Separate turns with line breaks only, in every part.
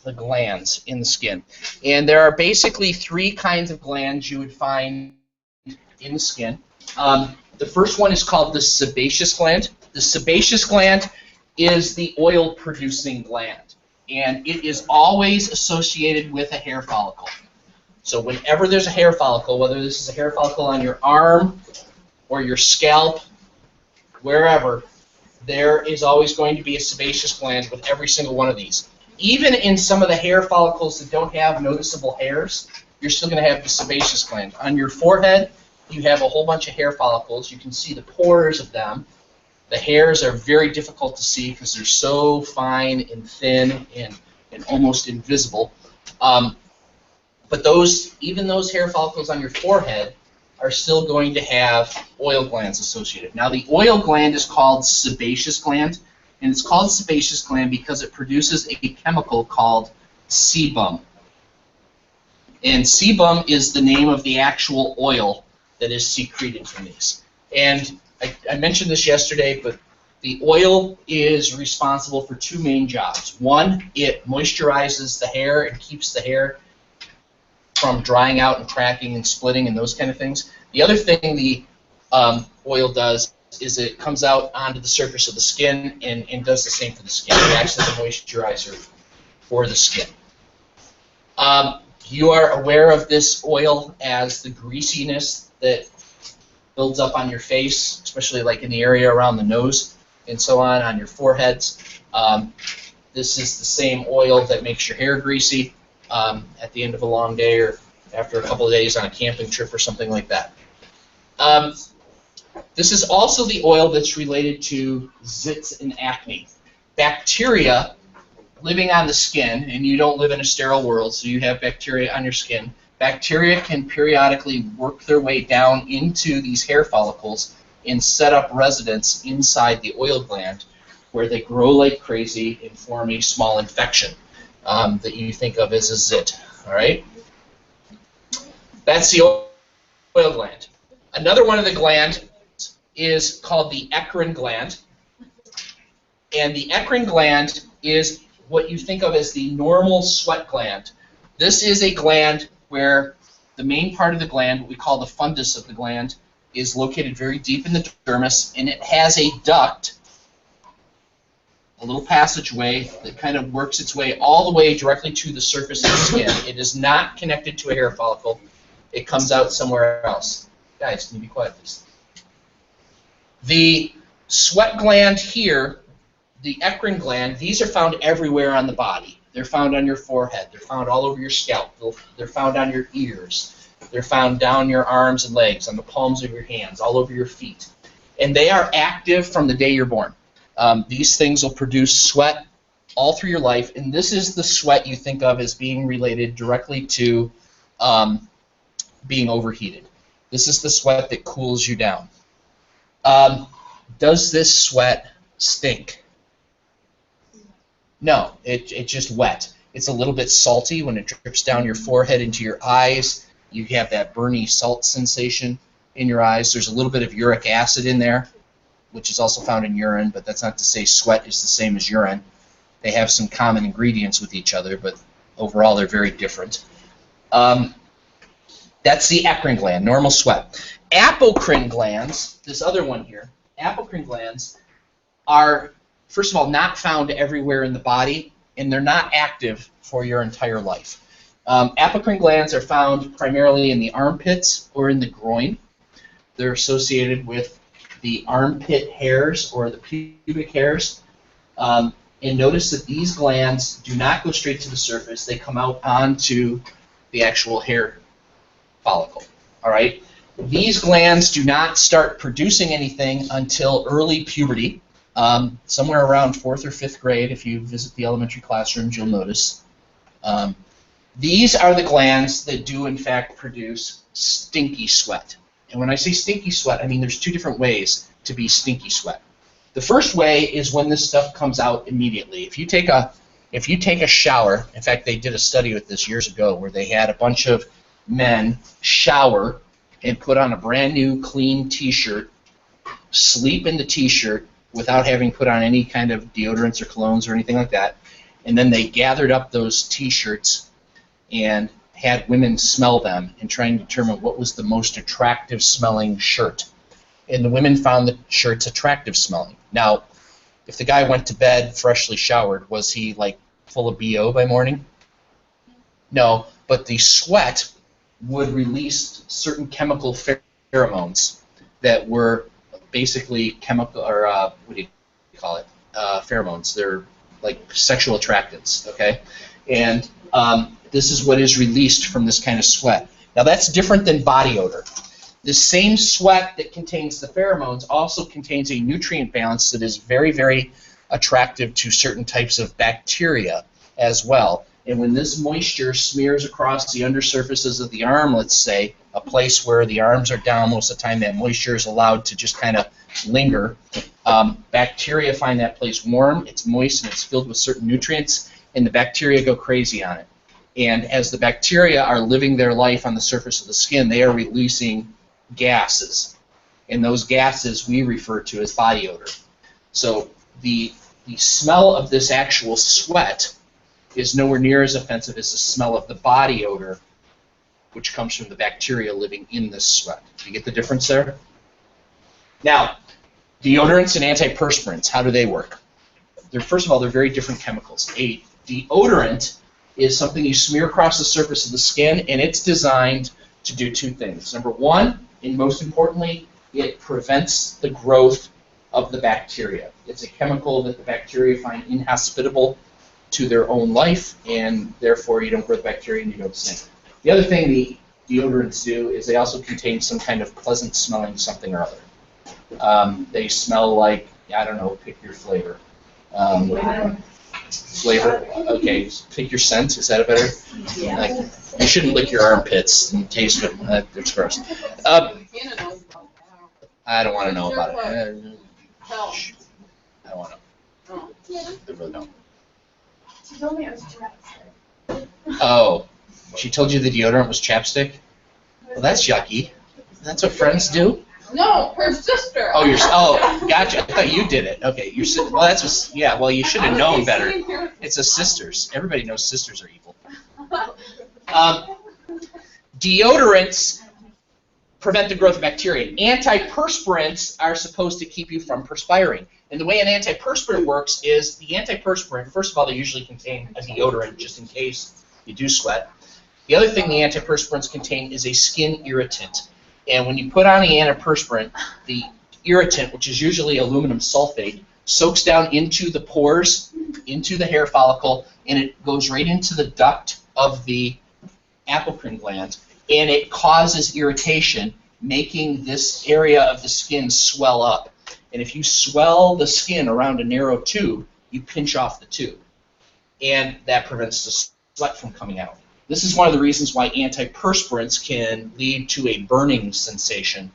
the glands in the skin. And there are basically three kinds of glands you would find in the skin. The first one is called the sebaceous gland. The sebaceous gland is the oil-producing gland, and it is always associated with a hair follicle. So whenever there's a hair follicle, whether this is a hair follicle on your arm or your scalp, wherever, there is always going to be a sebaceous gland with every single one of these. Even in some of the hair follicles that don't have noticeable hairs, you're still going to have the sebaceous gland. On your forehead, you have a whole bunch of hair follicles. You can see the pores of them. The hairs are very difficult to see because they're so fine and thin and almost invisible. But even those hair follicles on your forehead are still going to have oil glands associated. Now, the oil gland is called sebaceous gland, and it's called sebaceous gland because it produces a chemical called sebum. And sebum is the name of the actual oil that is secreted from these. And I mentioned this yesterday, but the oil is responsible for two main jobs. One, it moisturizes the hair and keeps the hair from drying out and cracking and splitting and those kind of things. The other thing the oil does is it comes out onto the surface of the skin and does the same for the skin. It acts as a moisturizer for the skin. You are aware of this oil as the greasiness that builds up on your face, especially like in the area around the nose and so on your foreheads. This is the same oil that makes your hair greasy at the end of a long day or after a couple of days on a camping trip or something like that. This is also the oil that's related to zits and acne. Bacteria living on the skin, and you don't live in a sterile world, so you have bacteria on your skin. Bacteria can periodically work their way down into these hair follicles and set up residence inside the oil gland where they grow like crazy and form a small infection that you think of as a zit. All right? That's the oil gland. Another one of the glands is called the eccrine gland. And the eccrine gland is what you think of as the normal sweat gland. This is a gland where the main part of the gland, what we call the fundus of the gland, is located very deep in the dermis, and it has a duct, a little passageway that kind of works its way all the way directly to the surface of the skin. It is not connected to a hair follicle. It comes out somewhere else. Guys, can you be quiet, please? The sweat gland here, the eccrine gland, these are found everywhere on the body. They're found on your forehead. They're found all over your scalp. They're found on your ears. They're found down your arms and legs, on the palms of your hands, all over your feet. And they are active from the day you're born. These things will produce sweat all through your life, and this is the sweat you think of as being related directly to being overheated. This is the sweat that cools you down. Does this sweat stink? No, it's just wet. It's a little bit salty when it drips down your forehead into your eyes. You have that burny salt sensation in your eyes. There's a little bit of uric acid in there, which is also found in urine, but that's not to say sweat is the same as urine. They have some common ingredients with each other, but overall they're very different. That's the eccrine gland, normal sweat. Apocrine glands, this other one here, apocrine glands are, first of all, not found everywhere in the body, and they're not active for your entire life. Apocrine glands are found primarily in the armpits or in the groin. They're associated with the armpit hairs or the pubic hairs. And notice that these glands do not go straight to the surface. They come out onto the actual hair follicle. All right? These glands do not start producing anything until early puberty. Somewhere around 4th or 5th grade, if you visit the elementary classrooms, you'll notice. These are the glands that do, in fact, produce stinky sweat. And when I say stinky sweat, I mean there's two different ways to be stinky sweat. The first way is when this stuff comes out immediately. If you take a shower, in fact, they did a study with this years ago where they had a bunch of men shower and put on a brand new clean T-shirt, sleep in the T-shirt without having put on any kind of deodorants or colognes or anything like that, and then they gathered up those T-shirts and had women smell them and try and determine what was the most attractive smelling shirt. And the women found the shirts attractive smelling. Now, if the guy went to bed freshly showered, was he like full of BO by morning? No, but the sweat would release certain chemical pheromones that were basically chemical, or what do you call it? Pheromones. They're like sexual attractants, okay? And this is what is released from this kind of sweat. Now that's different than body odor. The same sweat that contains the pheromones also contains a nutrient balance that is very, very attractive to certain types of bacteria as well. And when this moisture smears across the undersurfaces of the arm, let's say, a place where the arms are down most of the time, that moisture is allowed to just kind of linger. Bacteria find that place warm, it's moist, and it's filled with certain nutrients, and the bacteria go crazy on it. And as the bacteria are living their life on the surface of the skin, they are releasing gases. And those gases we refer to as body odor. So the smell of this actual sweat is nowhere near as offensive as the smell of the body odor, which comes from the bacteria living in this sweat. Do you get the difference there? Now, deodorants and antiperspirants, how do they work? First of all, they're very different chemicals. A deodorant is something you smear across the surface of the skin, and it's designed to do two things. Number one, and most importantly, it prevents the growth of the bacteria. It's a chemical that the bacteria find inhospitable to their own life, and therefore you don't grow the bacteria and you don't stink. The other thing the deodorants do is they also contain some kind of pleasant smelling something or other. They smell like, I don't know, pick your flavor. Flavor? Okay, pick your scent. Is that a better?
Yeah.
Like, you shouldn't lick your armpits and taste them. That's gross. I don't want to know about it. I don't want to. I really don't.
She told me it was chapstick.
Oh, she told you the deodorant was chapstick? Well, that's yucky. That's what friends do?
No, her sister.
Oh, gotcha. I thought you did it. Okay, well, that's what, yeah. Well, you should have known better. It's a sisters. Everybody knows sisters are evil. Deodorants prevent the growth of bacteria. Antiperspirants are supposed to keep you from perspiring. And the way an antiperspirant works is the antiperspirant, first of all, they usually contain a deodorant just in case you do sweat. The other thing the antiperspirants contain is a skin irritant. And when you put on the antiperspirant, the irritant, which is usually aluminum sulfate, soaks down into the pores, into the hair follicle, and it goes right into the duct of the apocrine gland, and it causes irritation, making this area of the skin swell up. And if you swell the skin around a narrow tube, you pinch off the tube, and that prevents the sweat from coming out. This is one of the reasons why antiperspirants can lead to a burning sensation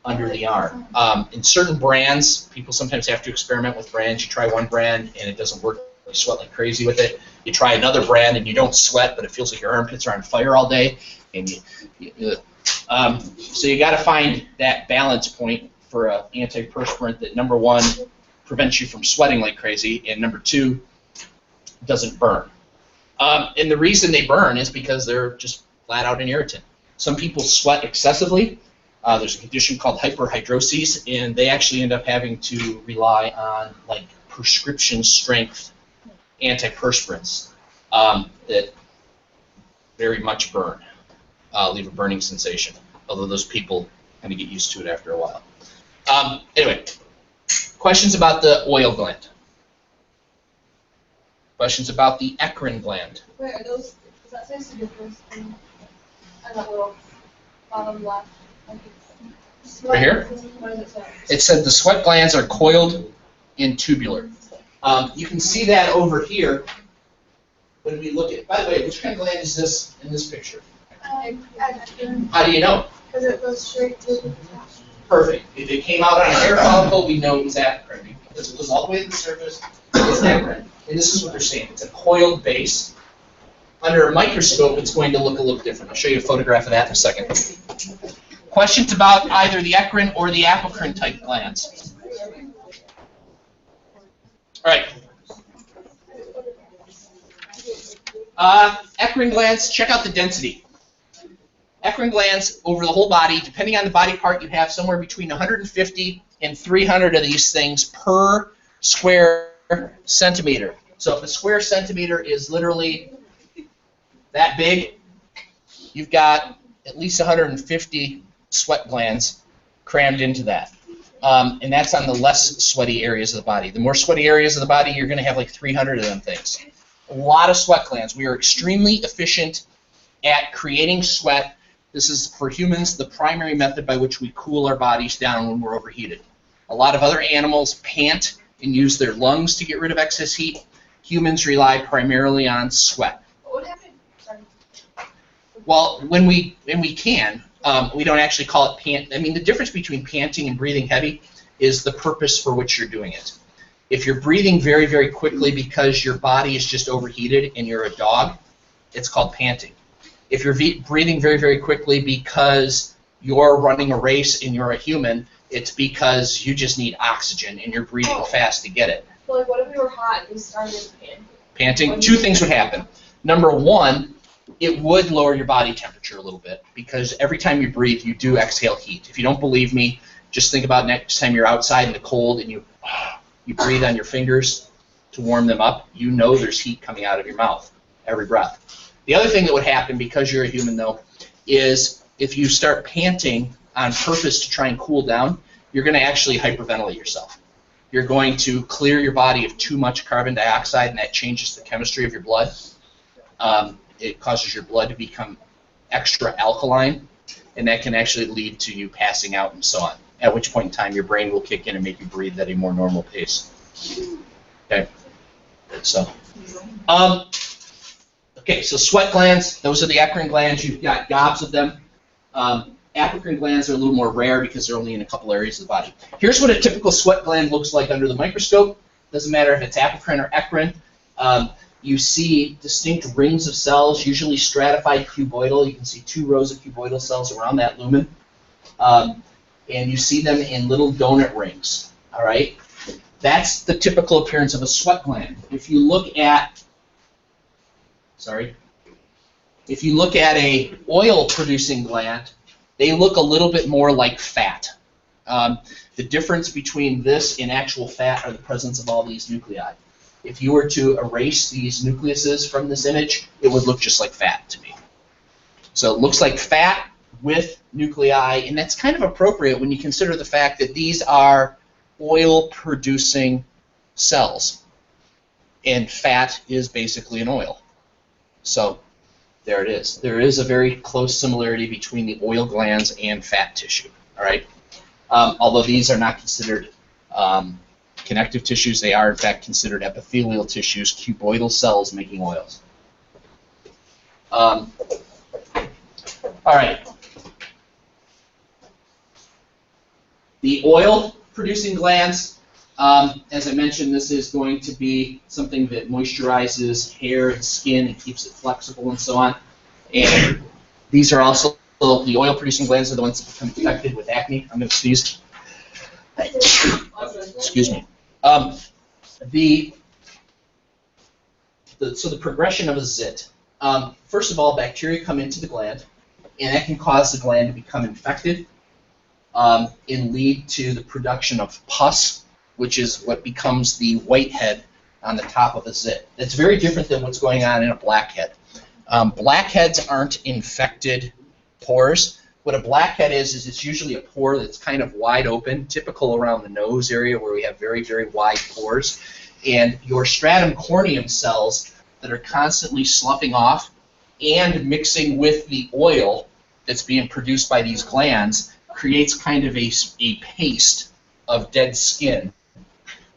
under the arm. In certain brands, people sometimes have to experiment with brands. You try one brand and it doesn't work, you sweat like crazy with it. You try another brand and you don't sweat, but it feels like your armpits are on fire all day. And so you got to find that balance point for an antiperspirant that, number one, prevents you from sweating like crazy, and number two, doesn't burn. And the reason they burn is because they're just flat out an irritant. Some people sweat excessively. There's a condition called hyperhidrosis, and they actually end up having to rely on like prescription strength antiperspirants that very much burn, leave a burning sensation. Although those people kind of get used to it after a while. Anyway, questions about the oil gland? Questions about the eccrine gland?
Wait, are those, does that say sebum and that little bottom left? Like it's
Right here?
What does it say?
It said the sweat glands are coiled and tubular. You can see that over here when we look at, by the way, which kind of gland is this in this picture? How do you know?
Because it goes straight to the top.
Perfect. If it came out on a hair follicle, we know it was apocrine. Because it goes all the way to the surface, it's apocrine. And this is what they're saying. It's a coiled base. Under a microscope, it's going to look a little different. I'll show you a photograph of that in a second. Questions about either the eccrine or the apocrine type glands? All right. Eccrine glands, check out the density. Eccrine glands over the whole body, depending on the body part, you have somewhere between 150 and 300 of these things per square centimeter. So if a square centimeter is literally that big, you've got at least 150 sweat glands crammed into that. And that's on the less sweaty areas of the body. The more sweaty areas of the body, you're going to have like 300 of them things. A lot of sweat glands. We are extremely efficient at creating sweat. This is, for humans, the primary method by which we cool our bodies down when we're overheated. A lot of other animals pant and use their lungs to get rid of excess heat. Humans rely primarily on sweat.
What would happen? Sorry.
Well, when we can, we don't actually call it pant. I mean, the difference between panting and breathing heavy is the purpose for which you're doing it. If you're breathing very, very quickly because your body is just overheated and you're a dog, it's called panting. If you're breathing very, very quickly because you're running a race and you're a human, it's because you just need oxygen and you're breathing fast to get it.
So, like, what if we were hot and we started panting?
Panting, two things would happen. Number one, it would lower your body temperature a little bit because every time you breathe, you do exhale heat. If you don't believe me, just think about next time you're outside in the cold and you breathe on your fingers to warm them up. You know there's heat coming out of your mouth every breath. The other thing that would happen, because you're a human, though, is if you start panting on purpose to try and cool down, you're going to actually hyperventilate yourself. You're going to clear your body of too much carbon dioxide, and that changes the chemistry of your blood. It causes your blood to become extra alkaline, and that can actually lead to you passing out and so on, at which point in time your brain will kick in and make you breathe at a more normal pace. Okay, so so sweat glands, those are the eccrine glands. You've got gobs of them. Apocrine glands are a little more rare because they're only in a couple areas of the body. Here's what a typical sweat gland looks like under the microscope. Doesn't matter if it's apocrine or eccrine. You see distinct rings of cells, usually stratified cuboidal. You can see 2 rows of cuboidal cells around that lumen. And you see them in little donut rings. All right? That's the typical appearance of a sweat gland. If you look at a oil-producing gland, they look a little bit more like fat. The difference between this and actual fat are the presence of all these nuclei. If you were to erase these nucleuses from this image, it would look just like fat to me. So it looks like fat with nuclei, and that's kind of appropriate when you consider the fact that these are oil-producing cells, and fat is basically an oil. So there it is. There is a very close similarity between the oil glands and fat tissue. All right. Although these are not considered connective tissues, they are in fact considered epithelial tissues, cuboidal cells making oils. All right. The oil-producing glands, as I mentioned, this is going to be something that moisturizes hair and skin and keeps it flexible and so on. And these are also, the oil-producing glands are the ones that become infected with acne. I'm going to sneeze. Excuse me. So the progression of a zit. First of all, bacteria come into the gland, and that can cause the gland to become infected and lead to the production of pus, which is what becomes the whitehead on the top of a zit. It's very different than what's going on in a blackhead. Blackheads aren't infected pores. What a blackhead is it's usually a pore that's kind of wide open, typical around the nose area where we have very, very wide pores. And your stratum corneum cells that are constantly sloughing off and mixing with the oil that's being produced by these glands creates kind of a paste of dead skin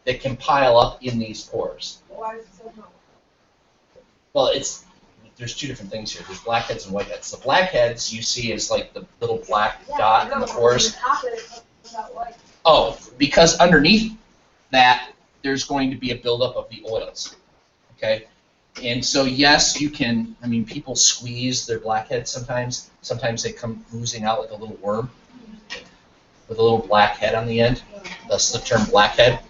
that can pile up in these pores.
Why is it so hot?
Well, there's 2 different things here. There's blackheads and whiteheads. The blackheads you see is like the little black dot in the pores. Oh, because underneath that there's going to be a buildup of the oils. Okay? And so yes, you can, I mean, people squeeze their blackheads sometimes. Sometimes they come oozing out like a little worm with a little black head on the end. That's the term blackhead.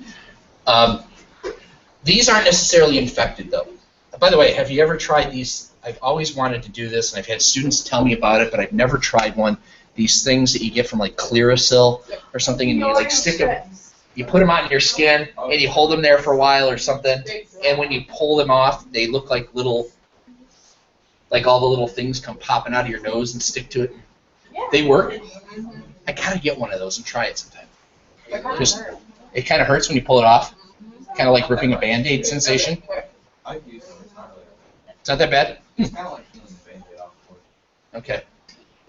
These aren't necessarily infected though. By the way, have you ever tried these? I've always wanted to do this, and I've had students tell me about it, but I've never tried one. These things that you get from like Clearasil or something, and you like stick them, you put them on your skin, and you hold them there for a while or something, and when you pull them off, they look like little, like all the little things come popping out of your nose and stick to it. They work. I gotta get one of those and try it sometime. Just, it kind of hurts when you pull it off, kind of like ripping a Band-Aid sensation. It's not that bad? Okay.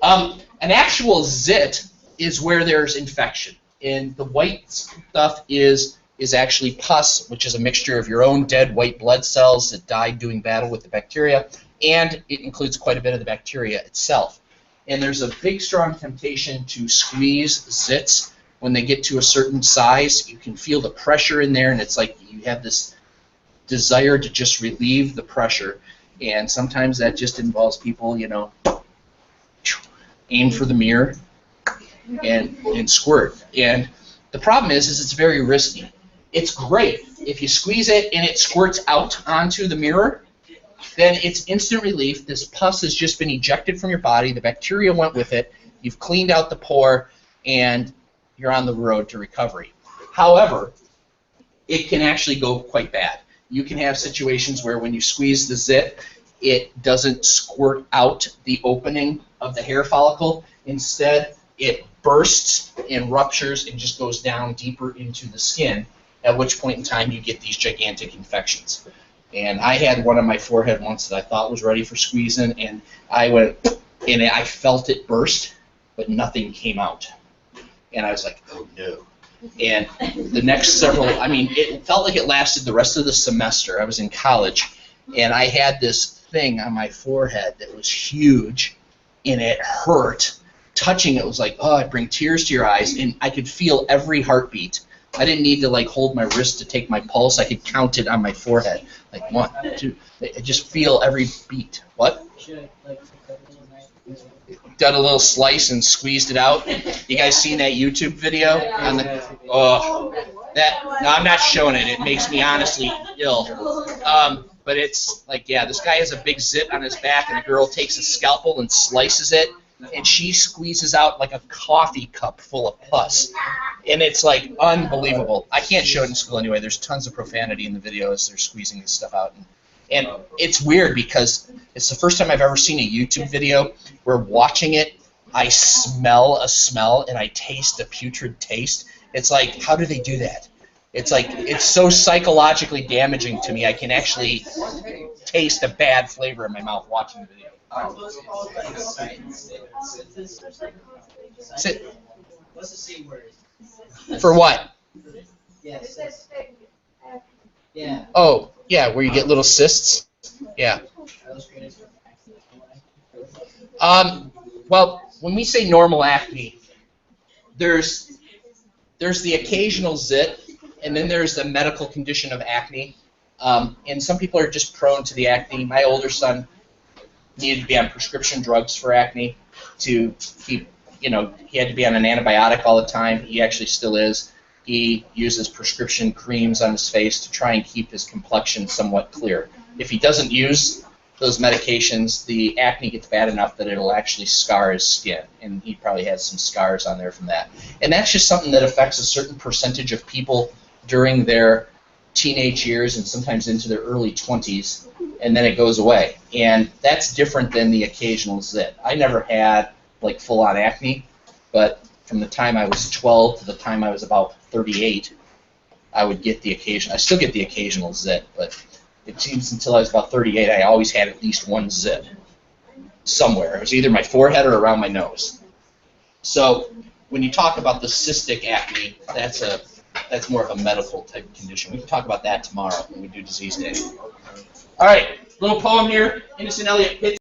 An actual zit is where there's infection. And the white stuff is actually pus, which is a mixture of your own dead white blood cells that died doing battle with the bacteria, and it includes quite a bit of the bacteria itself. And there's a big, strong temptation to squeeze zits when they get to a certain size. You can feel the pressure in there, and it's like you have this desire to just relieve the pressure. And sometimes that just involves people, you know, aim for the mirror and squirt. And the problem is it's very risky. It's great if you squeeze it and it squirts out onto the mirror, then it's instant relief. This pus has just been ejected from your body. The bacteria went with it. You've cleaned out the pore, and you're on the road to recovery. However, it can actually go quite bad. You can have situations where when you squeeze the zit, it doesn't squirt out the opening of the hair follicle. Instead, it bursts and ruptures and just goes down deeper into the skin, at which point in time you get these gigantic infections. And I had one on my forehead once that I thought was ready for squeezing, and I went, and I felt it burst, but nothing came out. And I was like, oh no. And the next several, I mean, it felt like it lasted the rest of the semester. I was in college, and I had this thing on my forehead that was huge, and it hurt. Touching it was like, oh, it'd bring tears to your eyes, and I could feel every heartbeat. I didn't need to like hold my wrist to take my pulse. I could count it on my forehead, like 1, 2. I just feel every beat. What? Done a little slice and squeezed it out. You guys seen that YouTube video? On the, oh, that. No, I'm not showing it. It makes me honestly ill. But it's like, yeah, this guy has a big zit on his back, and a girl takes a scalpel and slices it, and she squeezes out like a coffee cup full of pus. And it's like unbelievable. I can't show it in school anyway. There's tons of profanity in the video as they're squeezing this stuff out. And it's weird because it's the first time I've ever seen a YouTube video where watching it, I smell a smell and I taste a putrid taste. It's like, how do they do that? It's like, it's so psychologically damaging to me. I can actually taste a bad flavor in my mouth watching the video. Sit.
What's the C word?
For what?
Yes. Yeah.
Oh, yeah, where you get little cysts. Yeah. Well, when we say normal acne, there's the occasional zit, and then there's the medical condition of acne. And some people are just prone to the acne. My older son needed to be on prescription drugs for acne to keep, you know, he had to be on an antibiotic all the time. He actually still is. He uses prescription creams on his face to try and keep his complexion somewhat clear. If he doesn't use those medications, the acne gets bad enough that it'll actually scar his skin, and he probably has some scars on there from that. And that's just something that affects a certain percentage of people during their teenage years and sometimes into their early 20s, and then it goes away. And that's different than the occasional zit. I never had like full-on acne, but from the time I was 12 to the time I was about 38, I would get the occasion. I still get the occasional zit, but it seems until I was about 38, I always had at least one zit somewhere. It was either my forehead or around my nose. So when you talk about the cystic acne, that's more of a medical type condition. We can talk about that tomorrow when we do disease day. All right, little poem here. Innocent Elliot Pitts.